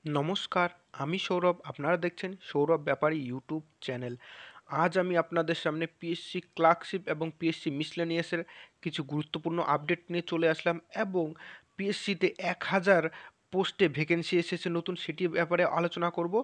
নমস্কার, আমি সৌরভ। আপনারা দেখছেন সৌরভ ব্যাপারী ইউটিউব চ্যানেল। আজ আমি আপনাদের সামনে পিএসসি ক্লার্কশিপ এবং পিএসসি মিসলেনিয়াসের কিছু গুরুত্বপূর্ণ আপডেট নিয়ে চলে আসলাম এবং পিএসসিতে 1000 পোস্টে ভ্যাকেন্সি এসেছে নতুন, সেটির ব্যাপারে আলোচনা করব।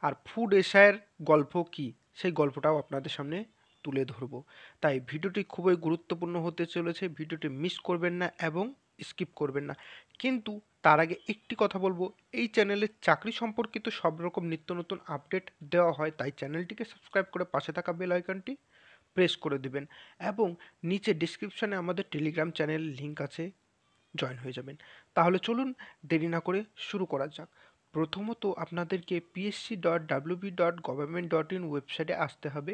আর ফুড এসআইয়ের গল্প কি, সেই গল্পটাও আপনাদের সামনে তুলে ধরব। তাই ভিডিওটি খুবই গুরুত্বপূর্ণ হতে চলেছে, ভিডিওটি মিস করবেন না এবং স্কিপ করবেন না। কিন্তু তার আগে একটি কথা বলবো, এই চ্যানেলে চাকরি সম্পর্কিত সব রকম নিত্য নতুন আপডেট দেওয়া হয়, তাই চ্যানেলটিকে সাবস্ক্রাইব করে পাশে থাকা বেল আইকনটি প্রেস করে দিবেন এবং নিচে ডিসক্রিপশানে আমাদের টেলিগ্রাম চ্যানেল লিঙ্ক আছে, জয়েন হয়ে যাবেন। তাহলে চলুন দেরি না করে শুরু করা যাক। প্রথমত আপনাদেরকে psc.wb.government.in ওয়েবসাইটে আসতে হবে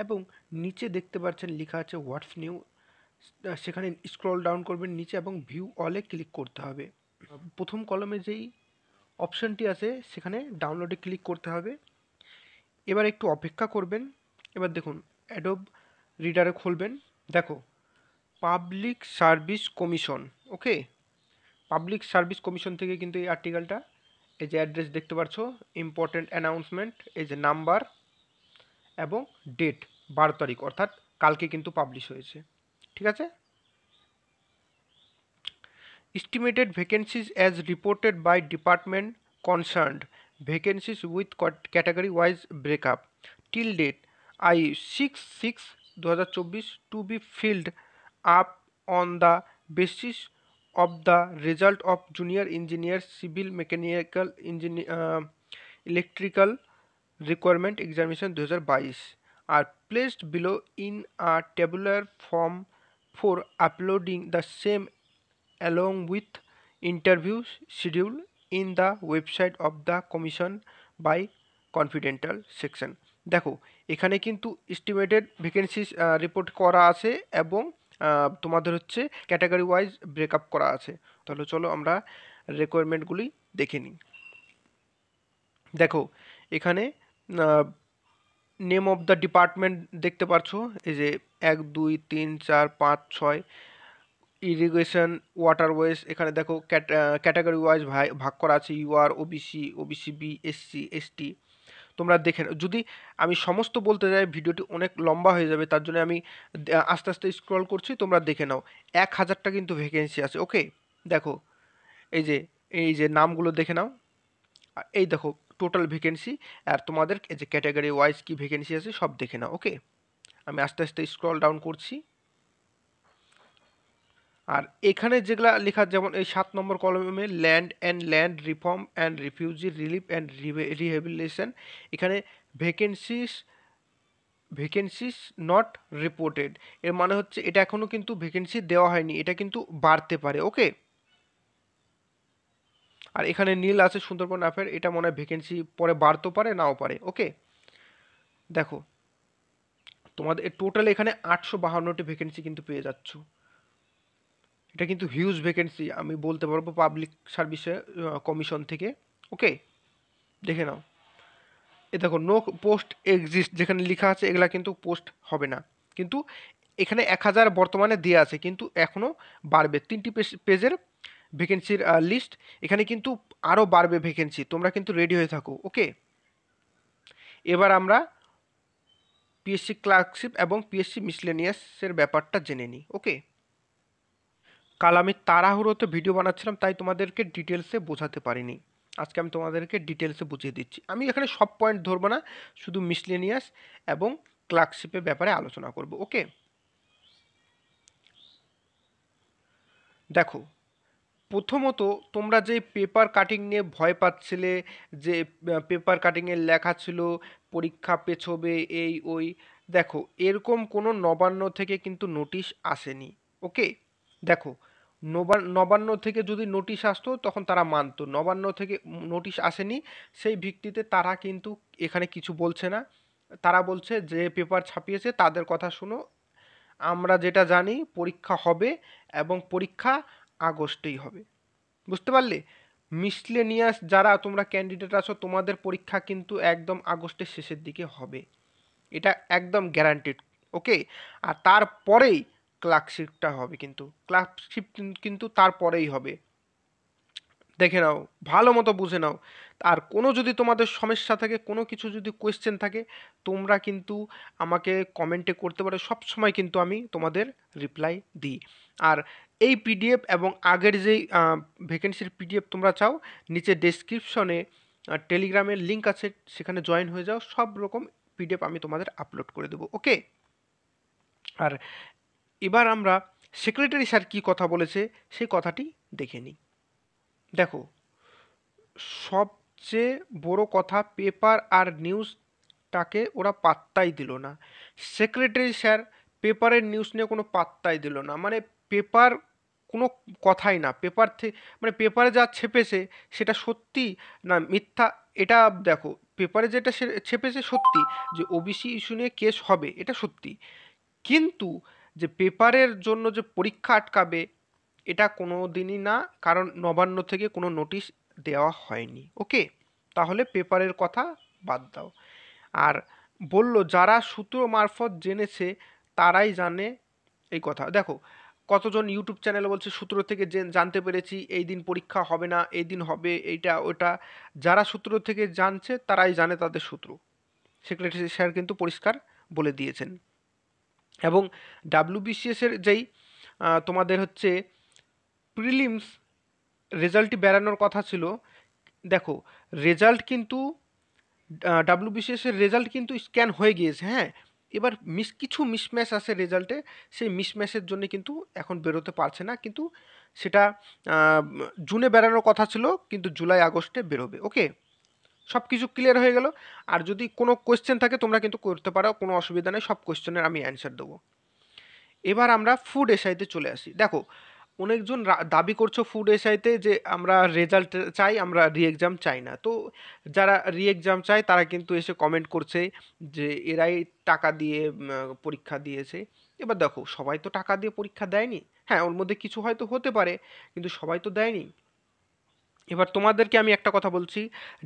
এবং নিচে দেখতে পাচ্ছেন লেখা আছে হোয়াটস নিউ, সেখানে স্ক্রল ডাউন করবেন নিচে এবং ভিউ অলে ক্লিক করতে হবে। প্রথম কলমে যেই অপশানটি আছে সেখানে ডাউনলোডে ক্লিক করতে হবে। এবার একটু অপেক্ষা করবেন। এবার দেখুন অ্যাডোব রিডারে খুলবেন। দেখো পাবলিক সার্ভিস কমিশন, ওকে, পাবলিক সার্ভিস কমিশন থেকে কিন্তু এই আর্টিকেলটা, এই যে অ্যাড্রেস দেখতে পাচ্ছ, ইম্পর্টেন্ট অ্যানাউন্সমেন্ট, এই যে নাম্বার এবং ডেট 12 তারিখ, অর্থাৎ কালকে কিন্তু পাবলিশ হয়েছে। ঠিক আছে। Estimated vacancies as reported by department concerned. Vacancies with category-wise breakup. Till date, I/6/6/2024 to be filled up on the basis of the result of junior engineer, civil, mechanical engineer, electrical requirement examination 2022 are placed below in a tabular form for uploading the same along with interview schedule in the website of the commission by confidential section। দেখো এখানে কিন্তু estimated vacancies report করা আছে এবং তোমাদের হচ্ছে category wise breakup করা আছে। তাহলে চলো আমরা রিকোয়ারমেন্টগুলি দেখে নিই। দেখো এখানে নেম অফ দ্য ডিপার্টমেন্ট দেখতে পাচ্ছ, এই যে 1 2 3 4 5 6 ইরিগেশন, ওয়াটারওয়েজ। এখানে দেখো ক্যাটাগরি ওয়াইজ ভাগ করা আছে, UR, OBC, OBC B, SC, ST. তোমরা দেখে যদি আমি সমস্ত বলতে যাই ভিডিওটি অনেক লম্বা হয়ে যাবে, তার জন্য আমি আস্তে আস্তে স্ক্রল করছি, তোমরা দেখে নাও। 1000টা কিন্তু ভ্যাকেন্সি আছে, ওকে। দেখো এই যে এই যে নামগুলো দেখে নাও, এই দেখো টোটাল ভ্যাকেন্সি, আর তোমাদের এই যে ক্যাটাগরি ওয়াইজ কি ভ্যাকেন্সি আছে সব দেখে নাও, ওকে। আমি আস্তে আস্তে স্ক্রল ডাউন করছি। আর এখানে যেগুলা লেখা, যেমন এই 7 নম্বর কলমে land reform and refugee relief and rehabilitation, এখানে ভ্যাকেন্সিস ভ্যাকেন্সিস নট রিপোর্টেড, এর মানে হচ্ছে এটা এখনও কিন্তু ভ্যাকেন্সি দেওয়া হয়নি, এটা কিন্তু বাড়তে পারে, ওকে। আর এখানে নীল আছে সুন্দরবন অ্যাফেয়ার, এটা মনে হয় ভ্যাকেন্সি পরে বাড়তেও পারে নাও পারে, ওকে। দেখো তোমাদের টোটাল এখানে 852টি ভ্যাকেন্সি কিন্তু পেয়ে যাচ্ছ। এটা কিন্তু হিউজ ভ্যাকেন্সি আমি বলতে পারবো পাবলিক সার্ভিসে কমিশন থেকে, ওকে। দেখে নাও, এ দেখো নো পোস্ট এক্সিস্ট যেখানে লেখা আছে এগুলা কিন্তু পোস্ট হবে না, কিন্তু এখানে 1000 বর্তমানে দেওয়া আছে, কিন্তু এখনও বাড়বে। 3টি পেজের ভ্যাকেন্সির লিস্ট, এখানে কিন্তু আরও বাড়বে ভ্যাকেন্সি, তোমরা কিন্তু রেডি হয়ে থাকো, ওকে। এবার আমরা পিএসসি ক্লার্কশিপ এবং পিএসসি মিসলেনিয়াসের ব্যাপারটা জেনে নিই, ওকে। কাল আমি তাড়াহুড়োতে ভিডিও বানাচ্ছিলাম, তাই তোমাদেরকে ডিটেলসে বোঝাতে পারিনি। আজকে আমি তোমাদেরকে ডিটেলসে বুঝিয়ে দিচ্ছি। আমি এখানে সব পয়েন্ট ধরবো না, শুধু মিসলেনিয়াস এবং ক্লার্কশিপের ব্যাপারে আলোচনা করব, ওকে। দেখো প্রথমত তোমরা যে পেপার কাটিং নিয়ে ভয় পাচ্ছিলে, যে পেপার কাটিংয়ে লেখা ছিল পরীক্ষা পেছোবে এই ওই, দেখো এরকম কোনো নবান্ন থেকে কিন্তু নোটিশ আসেনি, ওকে। দেখো নবান্ন থেকে যদি নোটিশ আসতো তখন তারা মানতো, নবান্ন থেকে নোটিশ আসেনি, সেই ভিত্তিতে তারা কিন্তু এখানে কিছু বলছে না। তারা বলছে যে পেপার ছাপিয়েছে তাদের কথা শুনো, আমরা যেটা জানি পরীক্ষা হবে এবং পরীক্ষা আগস্টেই হবে। বুঝতে পারলে? মিসলেনিয়াস যারা তোমরা ক্যান্ডিডেট আছো তোমাদের পরীক্ষা কিন্তু একদম আগস্টের শেষের দিকে হবে, এটা একদম গ্যারান্টেড, ওকে। আর তারপরেই ক্লার্কশিপটা হবে, কিন্তু ক্লার্কশিপ কিন্তু তারপরেই হবে। দেখে নাও, ভালো মতো বুঝে নাও। আর কোনো যদি তোমাদের সমস্যা থাকে, কোনো কিছু যদি কোয়েশ্চেন থাকে, তোমরা কিন্তু আমাকে কমেন্টে করতে পারো, সব সময় কিন্তু আমি তোমাদের রিপ্লাই দিই। আর এই পিডিএফ এবং আগের যেই ভ্যাকেন্সির পিডিএফ তোমরা চাও, নিচে ডেসক্রিপশনে টেলিগ্রামের লিঙ্ক আছে, সেখানে জয়েন হয়ে যাও, সব রকম পিডিএফ আমি তোমাদের আপলোড করে দেবো, ওকে। আর এবার আমরা সেক্রেটারি স্যার কী কথা বলেছে সেই কথাটি দেখে নিই। দেখো, সবচেয়ে বড় কথা, পেপার আর নিউজটাকে ওরা পাত্তাই দিল না। সেক্রেটারি স্যার পেপারের নিউজ নিয়ে কোনো পাত্তাই দিল না, মানে পেপার কোনো কথাই না। পেপার থেকে মানে পেপারে যা ছেপেছে সেটা সত্যি না মিথ্যা, এটা দেখো। পেপারে যেটা ছেপেছে সত্যি, যে ওবিসি ইস্যু নিয়ে কেস হবে, এটা সত্যি। কিন্তু যে পেপারের জন্য যে পরীক্ষা আটকাবে, এটা কোনো দিনই না, কারণ নবান্ন থেকে কোনো নোটিশ দেওয়া হয়নি, ওকে। তাহলে পেপারের কথা বাদ দাও। আর বলল যারা সূত্র মারফত জেনেছে তারাই জানে এই কথা। দেখো, কতজন ইউটিউব চ্যানেলে বলছে সূত্র থেকে জানতে পেরেছি, এই দিন পরীক্ষা হবে না, এই দিন হবে, এইটা ওটা। যারা সূত্র থেকে জানছে তারাই জানে তাদের সূত্র। সেক্রেটারি স্যার কিন্তু পরিষ্কার বলে দিয়েছেন। এবং ডাব্লিউবিসিএস এর যেই তোমাদের হচ্ছে প্রিলিমস রেজাল্টটি বেরানোর কথা ছিল, দেখো রেজাল্ট কিন্তু ডাব্লিউবিসিএস এর রেজাল্ট কিন্তু স্ক্যান হয়ে গিয়েছে, হ্যাঁ। এবার কিছু মিসম্যাচ আছে রেজাল্টে, সেই মিসম্যাচের জন্য কিন্তু এখন বেরোতে পারছে না, কিন্তু সেটা জুনে বেরানোর কথা ছিল, কিন্তু জুলাই আগস্টে বেরোবে, ওকে। সব কিছু ক্লিয়ার হয়ে গেল। আর যদি কোনো কোয়েশ্চেন থাকে তোমরা কিন্তু করতে পারো, কোনো অসুবিধা নেই, সব কোয়েশ্চেনের আমি অ্যান্সার দেবো। এবার আমরা ফুড এসআইতে চলে আসি। দেখো, অনেকজন দাবি করছো ফুড এসআইতে যে আমরা রেজাল্ট চাই, আমরা রি এক্সাম চাই না। তো যারা রি এক্সাম চায় তারা কিন্তু এসে কমেন্ট করছে যে এরাই টাকা দিয়ে পরীক্ষা দিয়েছে। এবার দেখো, সবাই তো টাকা দিয়ে পরীক্ষা দেয়নি, হ্যাঁ ওর মধ্যে কিছু হয়তো হতে পারে, কিন্তু সবাই তো দেয়নি। এবার তোমাদেরকে আমি একটা কথা বলছি,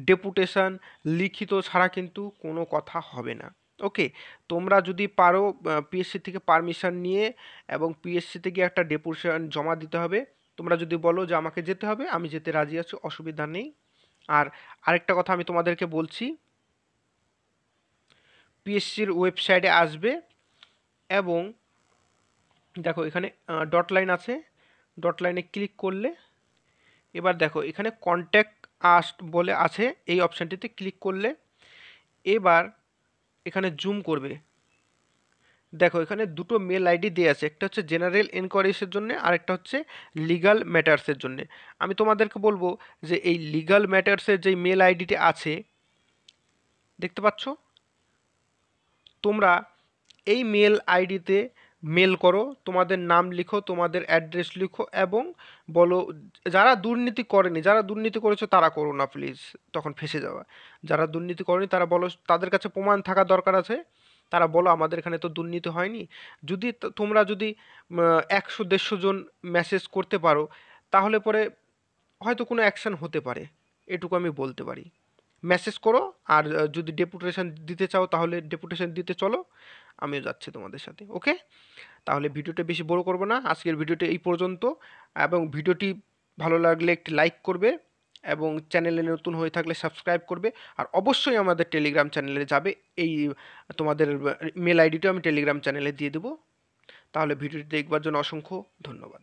ডেপুটেশন লিখিত ছাড়া কিন্তু কোনো কথা হবে না, ওকে। তোমরা যদি পারো পিএসসি থেকে পারমিশন নিয়ে, এবং পিএসসি থেকে একটা ডেপুটেশন জমা দিতে হবে। তোমরা যদি বলো যে আমাকে যেতে হবে, আমি যেতে রাজি আছি, অসুবিধা নেই। আর আরেকটা কথা আমি তোমাদেরকে বলছি, পিএসসির ওয়েবসাইটে আসবে, এবং দেখো এখানে ডট লাইন আছে, ডট লাইনে ক্লিক করলে এবার দেখো এখানে কন্ট্যাক্ট আস্ট বলে আছে, এই অপশানটিতে ক্লিক করলে এবার এখানে জুম করবে। দেখো এখানে দুটো মেল আইডি দেওয়া আছে, একটা হচ্ছে জেনারেল এনকোয়ারিজের জন্য, আর একটা হচ্ছে লিগাল ম্যাটার্সের জন্য। আমি তোমাদেরকে বলবো যে এই লিগাল ম্যাটার্সের যেই মেল আইডিটি আছে, দেখতে পাচ্ছ, তোমরা এই মেল আইডিতে মেল করো, তোমাদের নাম লিখো, তোমাদের অ্যাড্রেস লিখো, এবং বলো, যারা দুর্নীতি করেনি, যারা দুর্নীতি করেছো তারা করো না প্লিজ, তখন ফেঁসে যাওয়া। যারা দুর্নীতি করেনি তারা বলো, তাদের কাছে প্রমাণ থাকা দরকার আছে, তারা বলো আমাদের এখানে তো দুর্নীতি হয়নি। যদি তোমরা যদি 100-150 জন মেসেজ করতে পারো, তাহলে পরে হয়তো কোনো অ্যাকশন হতে পারে, এটুকু আমি বলতে পারি। মেসেজ করো, আর যদি ডেপুটেশন দিতে চাও তাহলে ডেপুটেশন দিতে চলো, আমিও যাচ্ছি তোমাদের সাথে, ওকে। তাহলে ভিডিওটা বেশি বড় করব না, আজকের ভিডিওটা এই পর্যন্ত। এবং ভিডিওটি ভালো লাগলে একটি লাইক করবে, এবং চ্যানেলে নতুন হয়ে থাকলে সাবস্ক্রাইব করবে। আর অবশ্যই আমাদের টেলিগ্রাম চ্যানেলে যাবে, এই তোমাদের মেল আইডিটাও আমি টেলিগ্রাম চ্যানেলে দিয়ে দেবো। তাহলে ভিডিওটি দেখবার জন্য অসংখ্য ধন্যবাদ।